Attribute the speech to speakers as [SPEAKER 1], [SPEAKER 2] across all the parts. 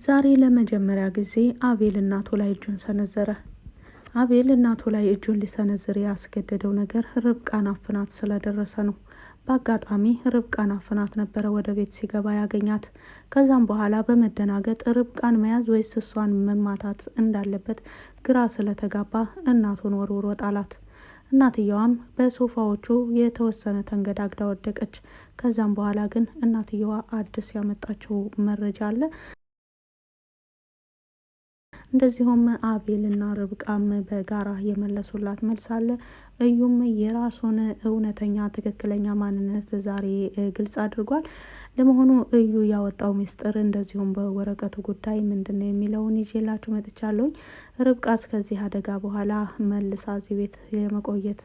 [SPEAKER 1] ዛሬ ለመጀመሪያ ጊዜ አቤል እናቱ ላይ እጁን ሰነዘረ። አቤል እናቱ ላይ እጁን ሊሰነዝር ያስገደደው ነገር ርብቃን አፍናት ስለደረሰ ነው። በአጋጣሚ ርብቃን አፍናት ነበረ ወደ ቤት ሲገባ ያገኛት። ከዛም በኋላ በመደናገጥ ርብቃን መያዝ ወይስ እሷን መማታት እንዳለበት ግራ ስለተጋባ እናቱን ወርውሮ ጣላት። እናትየዋም በሶፋዎቹ የተወሰነ ተንገዳግዳ ወደቀች። ከዛም በኋላ ግን እናትየዋ አዲስ ያመጣችው መረጃ አለ። እንደዚሁም አቤልና ርብቃም በጋራ የመለሱላት መልስ አለ። እዩም የራሱን እውነተኛ ትክክለኛ ማንነት ዛሬ ግልጽ አድርጓል። ለመሆኑ እዩ ያወጣው ሚስጥር እንደዚሁም በወረቀቱ ጉዳይ ምንድነው የሚለውን ይዤላችሁ መጥቻለሁኝ። ርብቃስ ከዚህ አደጋ በኋላ መልሳ እዚህ ቤት የመቆየት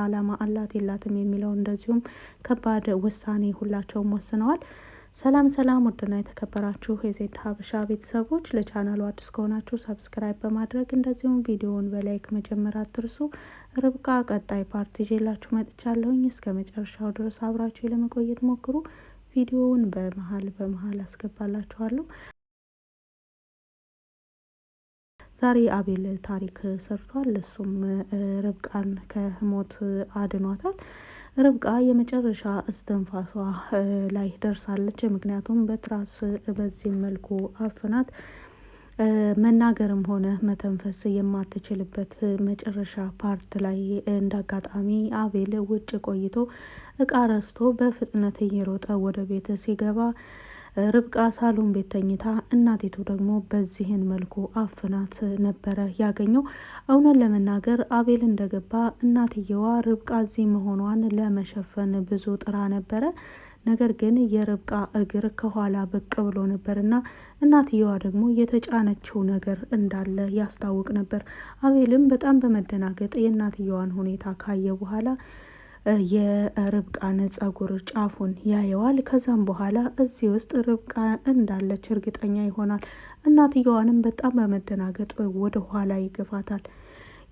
[SPEAKER 1] አላማ አላት የላትም የሚለው እንደዚሁም ከባድ ውሳኔ ሁላቸውም ወስነዋል። ሰላም ሰላም፣ ውድና የተከበራችሁ የዜድ ሀበሻ ቤተሰቦች ለቻናሉ አዲስ ከሆናችሁ ሰብስክራይብ በማድረግ እንደዚሁም ቪዲዮውን በላይክ መጀመር አትርሱ። ርብቃ ቀጣይ ፓርት ይዤላችሁ መጥቻለሁኝ። እስከ መጨረሻው ድረስ አብራችሁ ለመቆየት ሞክሩ። ቪዲዮውን በመሀል አስገባላችኋለሁ። ዛሬ አቤል ታሪክ ሰርቷል። እሱም ርብቃን ከሞት አድኗታል። ርብቃ የመጨረሻ እስትንፋሷ ላይ ደርሳለች። ምክንያቱም በትራስ በዚህ መልኩ አፍናት መናገርም ሆነ መተንፈስ የማትችልበት መጨረሻ ፓርት ላይ እንዳጋጣሚ አቤል ውጭ ቆይቶ እቃ ረስቶ በፍጥነት እየሮጠ ወደ ቤት ሲገባ ርብቃ ሳሎን ቤት ተኝታ፣ እናቲቱ ደግሞ በዚህን መልኩ አፍናት ነበረ ያገኘው። እውነት ለመናገር አቤል እንደገባ እናትየዋ ርብቃ እዚህ መሆኗን ለመሸፈን ብዙ ጥራ ነበረ። ነገር ግን የርብቃ እግር ከኋላ ብቅ ብሎ ነበርና እናትየዋ ደግሞ የተጫነችው ነገር እንዳለ ያስታውቅ ነበር። አቤልም በጣም በመደናገጥ የእናትየዋን ሁኔታ ካየ በኋላ የርብቃን ጸጉር ጫፉን ያየዋል። ከዛም በኋላ እዚህ ውስጥ ርብቃ እንዳለች እርግጠኛ ይሆናል። እናትየዋንም በጣም በመደናገጥ ወደ ኋላ ይገፋታል።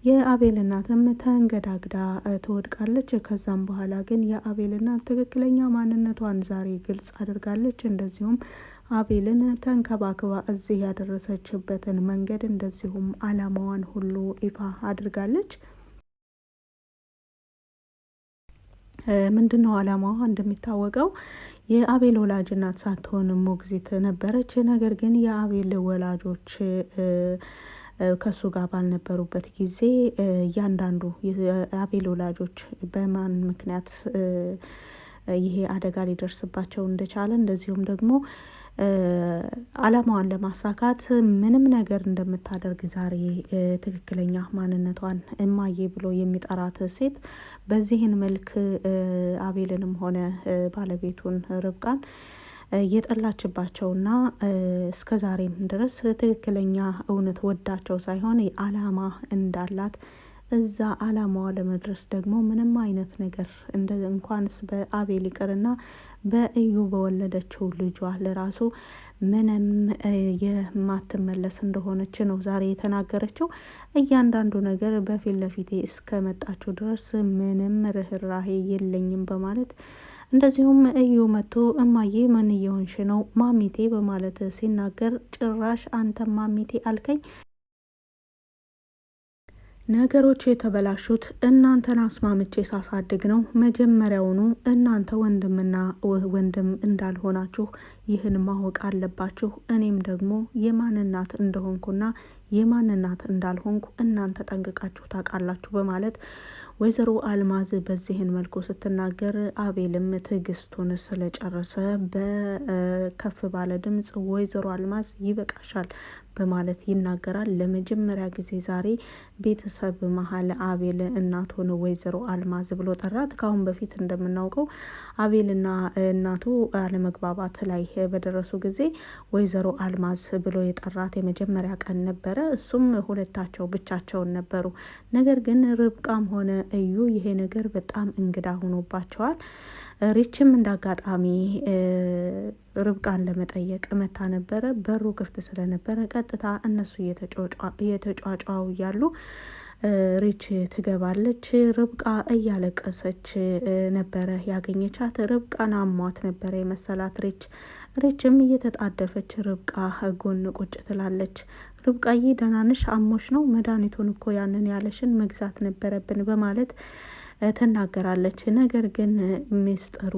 [SPEAKER 1] የአቤል እናትም ተንገዳግዳ ትወድቃለች። ከዛም በኋላ ግን የአቤል እናት ትክክለኛ ማንነቷን ዛሬ ግልጽ አድርጋለች። እንደዚሁም አቤልን ተንከባክባ እዚህ ያደረሰችበትን መንገድ እንደዚሁም አላማዋን ሁሉ ይፋ አድርጋለች። ምንድነው አላማዋ? እንደሚታወቀው የአቤል ወላጅ እናት ሳትሆን ሞግዚት ነበረች። ነገር ግን የአቤል ወላጆች ከሱ ጋር ባልነበሩበት ጊዜ እያንዳንዱ የአቤል ወላጆች በማን ምክንያት ይሄ አደጋ ሊደርስባቸው እንደቻለ እንደዚሁም ደግሞ አላማዋን ለማሳካት ምንም ነገር እንደምታደርግ ዛሬ ትክክለኛ ማንነቷን እማዬ ብሎ የሚጠራት ሴት በዚህን መልክ አቤልንም ሆነ ባለቤቱን ርብቃን የጠላችባቸውና እስከ ዛሬም ድረስ ትክክለኛ እውነት ወዳቸው ሳይሆን አላማ እንዳላት እዛ አላማዋ ለመድረስ ደግሞ ምንም አይነት ነገር እንኳንስ በአቤል ይቅርና በእዩ በወለደችው ልጇ ለራሱ ምንም የማትመለስ እንደሆነች ነው ዛሬ የተናገረችው። እያንዳንዱ ነገር በፊት ለፊቴ እስከመጣችሁ ድረስ ምንም ርህራሄ የለኝም በማለት እንደዚሁም እዩ መጥቶ እማዬ ምን እየሆንሽ ነው ማሚቴ በማለት ሲናገር፣ ጭራሽ አንተ ማሚቴ አልከኝ? ነገሮች የተበላሹት እናንተን አስማምቼ ሳሳድግ ነው። መጀመሪያውኑ እናንተ ወንድምና ወንድም እንዳልሆናችሁ ይህን ማወቅ አለባችሁ። እኔም ደግሞ የማን እናት እንደሆንኩና የማን እናት እንዳልሆንኩ እናንተ ጠንቅቃችሁ ታውቃላችሁ በማለት ወይዘሮ አልማዝ በዚህን መልኩ ስትናገር፣ አቤልም ትዕግስቱን ስለጨረሰ በከፍ ባለ ድምጽ ወይዘሮ አልማዝ ይበቃሻል በማለት ይናገራል። ለመጀመሪያ ጊዜ ዛሬ ቤተሰብ መሀል አቤል እናቱን ወይዘሮ አልማዝ ብሎ ጠራት። ካሁን በፊት እንደምናውቀው አቤልና እናቱ አለመግባባት ላይ በደረሱ ጊዜ ወይዘሮ አልማዝ ብሎ የጠራት የመጀመሪያ ቀን ነበረ። እሱም ሁለታቸው ብቻቸውን ነበሩ። ነገር ግን ርብቃም ሆነ እዩ ይሄ ነገር በጣም እንግዳ ሆኖባቸዋል። ሪችም እንዳጋጣሚ ርብቃን ለመጠየቅ መታ ነበረ። በሩ ክፍት ስለነበረ ቀጥታ እነሱ እየተጫጫው እያሉ ሪች ትገባለች። ርብቃ እያለቀሰች ነበረ ያገኘቻት። ርብቃን አሟት ነበረ የመሰላት ሪችም እየተጣደፈች ርብቃ ጎን ቁጭ ትላለች። ርብቃዬ ደህና ነሽ? አሞሽ ነው? መድኃኒቱን እኮ ያንን ያለሽን መግዛት ነበረብን በማለት ትናገራለች። ነገር ግን ሚስጥሩ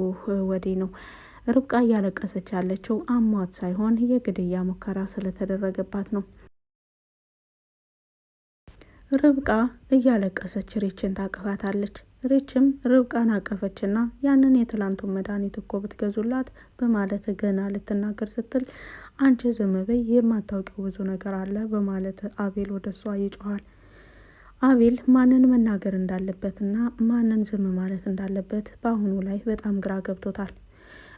[SPEAKER 1] ወዲህ ነው። ርብቃ እያለቀሰች ያለችው አሟት ሳይሆን የግድያ ሙከራ ስለተደረገባት ነው። ርብቃ እያለቀሰች ሪችን ታቅፋታለች። ሪችም ርብቃን አቀፈችና ያንን የትላንቱን መድኃኒት እኮ ብትገዙላት በማለት ገና ልትናገር ስትል አንቺ ዝም በይ፣ የማታውቂው ብዙ ነገር አለ በማለት አቤል ወደ እሷ ይጮኋል። አቤል ማንን መናገር እንዳለበትና ማንን ዝም ማለት እንዳለበት በአሁኑ ላይ በጣም ግራ ገብቶታል።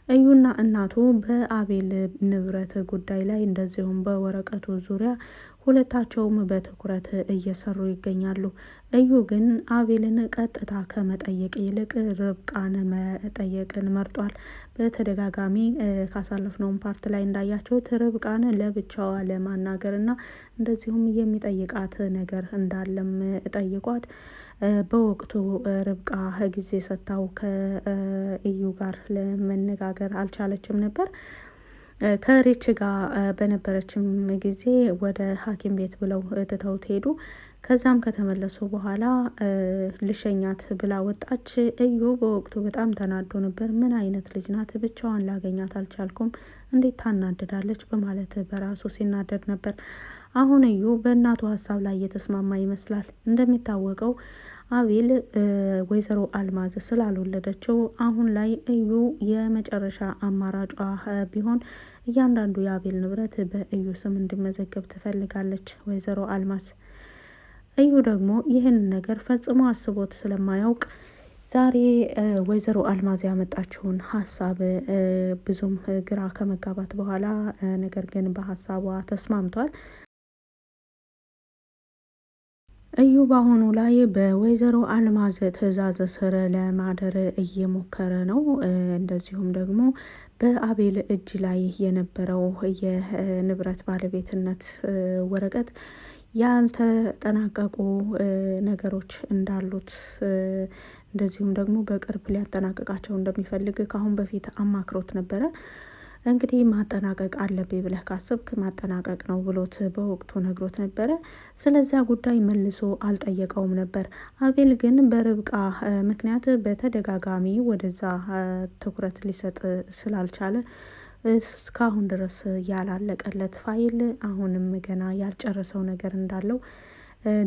[SPEAKER 1] እዩና እናቱ በአቤል ንብረት ጉዳይ ላይ እንደዚሁም በወረቀቱ ዙሪያ ሁለታቸውም በትኩረት እየሰሩ ይገኛሉ። እዩ ግን አቤልን ቀጥታ ከመጠየቅ ይልቅ ርብቃን መጠየቅን መርጧል። በተደጋጋሚ ካሳለፍነውን ፓርት ላይ እንዳያቸውት ርብቃን ለብቻዋ ለማናገርና እንደዚሁም የሚጠይቃት ነገር እንዳለም ጠይቋት በወቅቱ ርብቃ ጊዜ ሰጥታው ከእዩ ጋር ለመነጋገር አልቻለችም ነበር። ከሪች ጋር በነበረችም ጊዜ ወደ ሐኪም ቤት ብለው ትተውት ሄዱ። ከዛም ከተመለሱ በኋላ ልሸኛት ብላ ወጣች። እዩ በወቅቱ በጣም ተናዶ ነበር። ምን አይነት ልጅ ናት? ብቻዋን ላገኛት አልቻልኩም፣ እንዴት ታናድዳለች? በማለት በራሱ ሲናደድ ነበር። አሁን እዩ በእናቱ ሀሳብ ላይ እየተስማማ ይመስላል። እንደሚታወቀው አቤል ወይዘሮ አልማዝ ስላልወለደችው አሁን ላይ እዩ የመጨረሻ አማራጯ ቢሆን እያንዳንዱ የአቤል ንብረት በእዩ ስም እንዲመዘገብ ትፈልጋለች ወይዘሮ አልማዝ። እዩ ደግሞ ይህን ነገር ፈጽሞ አስቦት ስለማያውቅ ዛሬ ወይዘሮ አልማዝ ያመጣችውን ሀሳብ ብዙም ግራ ከመጋባት በኋላ ነገር ግን በሀሳቧ ተስማምቷል። እዩ በአሁኑ ላይ በወይዘሮ አልማዝ ትዕዛዝ ስር ለማደር እየሞከረ ነው። እንደዚሁም ደግሞ በአቤል እጅ ላይ የነበረው የንብረት ባለቤትነት ወረቀት ያልተጠናቀቁ ነገሮች እንዳሉት እንደዚሁም ደግሞ በቅርብ ሊያጠናቅቃቸው እንደሚፈልግ ከአሁን በፊት አማክሮት ነበረ። እንግዲህ ማጠናቀቅ አለብኝ ብለህ ካሰብክ ማጠናቀቅ ነው ብሎት በወቅቱ ነግሮት ነበረ። ስለዚያ ጉዳይ መልሶ አልጠየቀውም ነበር። አቤል ግን በርብቃ ምክንያት በተደጋጋሚ ወደዛ ትኩረት ሊሰጥ ስላልቻለ እስካሁን ድረስ ያላለቀለት ፋይል አሁንም ገና ያልጨረሰው ነገር እንዳለው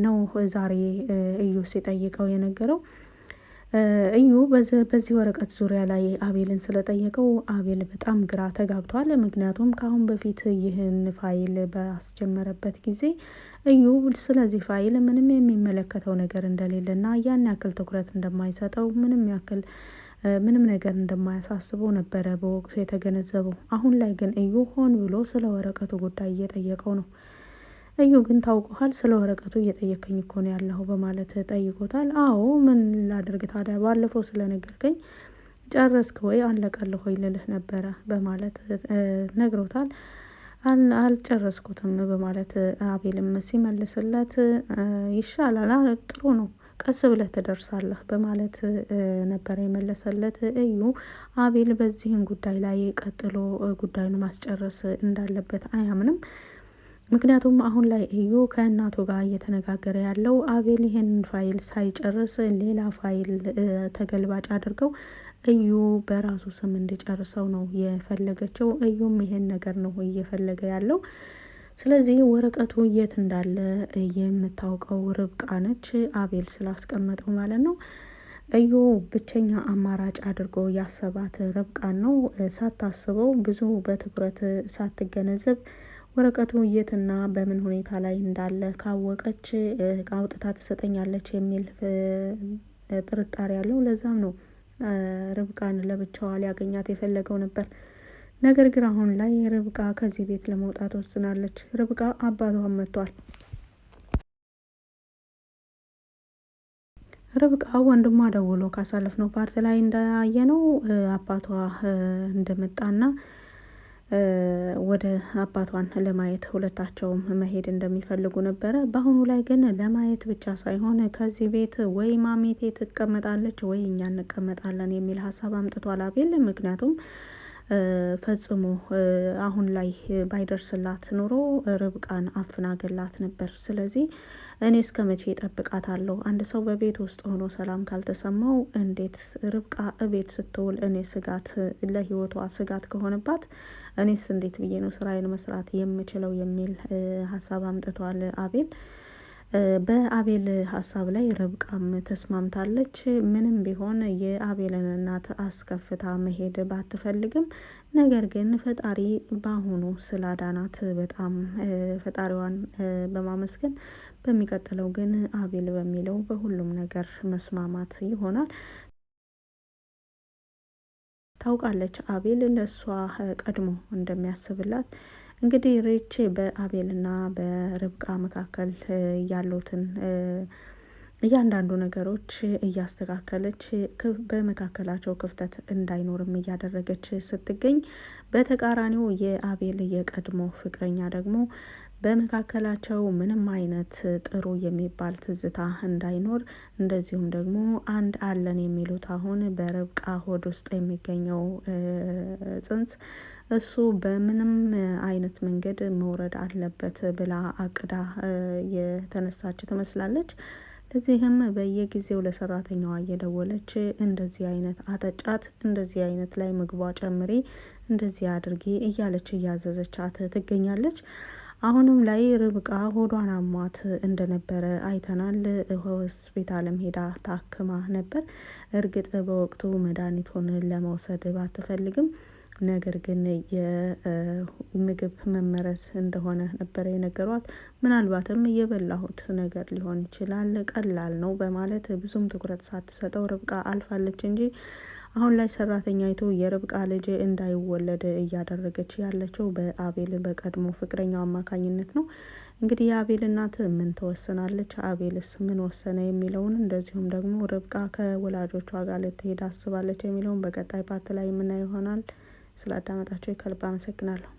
[SPEAKER 1] ነው ዛሬ እዩ ሲጠይቀው የነገረው። እዩ በዚህ ወረቀት ዙሪያ ላይ አቤልን ስለጠየቀው አቤል በጣም ግራ ተጋብቷል። ምክንያቱም ከአሁን በፊት ይህን ፋይል ባስጀመረበት ጊዜ እዩ ስለዚህ ፋይል ምንም የሚመለከተው ነገር እንደሌለና ያን ያክል ትኩረት እንደማይሰጠው ምንም ነገር እንደማያሳስበው ነበረ በወቅቱ የተገነዘበው። አሁን ላይ ግን እዩ ሆን ብሎ ስለ ወረቀቱ ጉዳይ እየጠየቀው ነው። እዩ ግን ታውቀዋል፣ ስለ ወረቀቱ እየጠየቀኝ እኮ ነው ያለሁ በማለት ጠይቆታል። አዎ ምን ላድርግ ታዲያ፣ ባለፈው ስለነገርከኝ ጨረስክ ወይ አለቀልህ ወይ ልልህ ነበረ በማለት ነግሮታል። አልጨረስኩትም በማለት አቤልም ሲመልስለት ይሻላል፣ ጥሩ ነው፣ ቀስ ብለህ ትደርሳለህ በማለት ነበረ የመለሰለት። እዩ አቤል በዚህም ጉዳይ ላይ ቀጥሎ ጉዳዩን ማስጨረስ እንዳለበት አያምንም። ምክንያቱም አሁን ላይ እዩ ከእናቱ ጋር እየተነጋገረ ያለው አቤል ይሄንን ፋይል ሳይጨርስ ሌላ ፋይል ተገልባጭ አድርገው እዩ በራሱ ስም እንዲጨርሰው ነው የፈለገችው። እዩም ይሄን ነገር ነው እየፈለገ ያለው። ስለዚህ ወረቀቱ የት እንዳለ የምታውቀው ርብቃ ነች፣ አቤል ስላስቀመጠው ማለት ነው። እዩ ብቸኛ አማራጭ አድርጎ ያሰባት ርብቃን ነው። ሳታስበው ብዙ በትኩረት ሳትገነዘብ ወረቀቱ የትና በምን ሁኔታ ላይ እንዳለ ካወቀች አውጥታ ትሰጠኛለች የሚል ጥርጣሬ ያለው። ለዛም ነው ርብቃን ለብቻዋ ሊያገኛት የፈለገው ነበር። ነገር ግን አሁን ላይ ርብቃ ከዚህ ቤት ለመውጣት ወስናለች። ርብቃ አባቷን መጥቷል። ርብቃ ወንድሟ ደውሎ ካሳለፍነው ፓርት ላይ እንዳየነው አባቷ እንደመጣና ወደ አባቷን ለማየት ሁለታቸውም መሄድ እንደሚፈልጉ ነበረ። በአሁኑ ላይ ግን ለማየት ብቻ ሳይሆን ከዚህ ቤት ወይ ማሜቴ ትቀመጣለች ወይ እኛ እንቀመጣለን የሚል ሀሳብ አምጥቷል አቤል። ምክንያቱም ፈጽሞ አሁን ላይ ባይደርስላት ኑሮ ርብቃን አፍናገላት ነበር። ስለዚህ እኔ እስከ መቼ እጠብቃታለሁ? አንድ ሰው በቤት ውስጥ ሆኖ ሰላም ካልተሰማው እንዴት ርብቃ እቤት ስትውል እኔ ስጋት ለህይወቷ ስጋት ከሆነባት እኔስ እንዴት ብዬ ነው ስራዬን መስራት የምችለው የሚል ሀሳብ አምጥቷል አቤል። በአቤል ሀሳብ ላይ ርብቃም ተስማምታለች። ምንም ቢሆን የአቤልን እናት አስከፍታ መሄድ ባትፈልግም ነገር ግን ፈጣሪ በአሁኑ ስላዳናት በጣም ፈጣሪዋን በማመስገን በሚቀጥለው ግን አቤል በሚለው በሁሉም ነገር መስማማት ይሆናል። ታውቃለች አቤል ለእሷ ቀድሞ እንደሚያስብላት። እንግዲህ ሬቼ በአቤልና በርብቃ መካከል ያሉትን እያንዳንዱ ነገሮች እያስተካከለች በመካከላቸው ክፍተት እንዳይኖርም እያደረገች ስትገኝ፣ በተቃራኒው የአቤል የቀድሞ ፍቅረኛ ደግሞ በመካከላቸው ምንም አይነት ጥሩ የሚባል ትዝታ እንዳይኖር፣ እንደዚሁም ደግሞ አንድ አለን የሚሉት አሁን በርብቃ ሆድ ውስጥ የሚገኘው ጽንስ እሱ በምንም አይነት መንገድ መውረድ አለበት ብላ አቅዳ የተነሳች ትመስላለች። ለዚህም በየጊዜው ለሰራተኛዋ እየደወለች እንደዚህ አይነት አጠጫት፣ እንደዚህ አይነት ላይ ምግቧ ጨምሪ፣ እንደዚህ አድርጊ እያለች እያዘዘቻት ትገኛለች። አሁንም ላይ ርብቃ ሆዷን አሟት እንደነበረ አይተናል። ሆስፒታልም ሄዳ ታክማ ነበር። እርግጥ በወቅቱ መድኃኒቱን ለመውሰድ ባትፈልግም ነገር ግን የምግብ መመረዝ እንደሆነ ነበረ የነገሯት። ምናልባትም የበላሁት ነገር ሊሆን ይችላል፣ ቀላል ነው በማለት ብዙም ትኩረት ሳትሰጠው ርብቃ አልፋለች እንጂ አሁን ላይ ሰራተኛይቱ የርብቃ ልጅ እንዳይወለድ እያደረገች ያለችው በአቤል በቀድሞ ፍቅረኛው አማካኝነት ነው። እንግዲህ የአቤል እናት ምን ትወስናለች፣ አቤልስ ምን ወሰነ የሚለውን እንደዚሁም ደግሞ ርብቃ ከወላጆቿ ጋር ልትሄድ አስባለች የሚለውን በቀጣይ ፓርት ላይ የምናየው ይሆናል። ስላዳመጣችሁ ከልብ አመሰግናለሁ።